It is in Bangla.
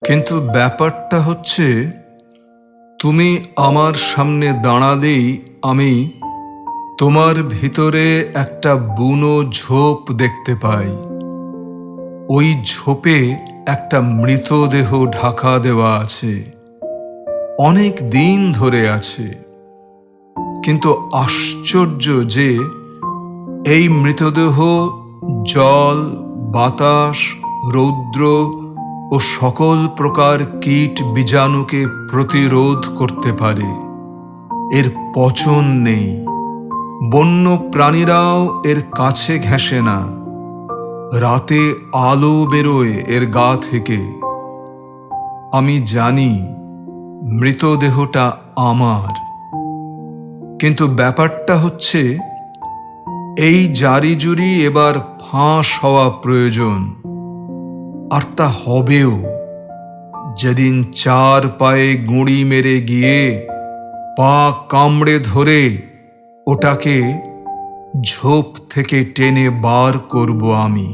কিন্তু ব্যাপারটা হচ্ছে, তুমি আমার সামনে দাঁড়ালেই আমি তোমার ভিতরে একটা বুনো ঝোপ দেখতে পাই। ওই ঝোপে একটা মৃতদেহ ঢাকা দেওয়া আছে, অনেক দিন ধরে আছে। কিন্তু আশ্চর্য যে এই মৃতদেহ জল, বাতাস, রৌদ্র ও সকল প্রকার কীট বীজাণুকে প্রতিরোধ করতে পারে। এর পচন নেই, বন্য প্রাণীরাও এর কাছে ঘেঁষে না। রাতে আলো বেরোয় এর গা থেকে। আমি জানি মৃতদেহটা আমার, কিন্তু ব্যাপারটা হচ্ছে এই জারিজুরি এবার ফাঁস হওয়া প্রয়োজন। আর তা হবেও যেদিন 4 পায়ে গুঁড়ি মেরে গিয়ে পা কামড়ে ধরে ওটাকে ঝোপ থেকে টেনে বার করব আমি।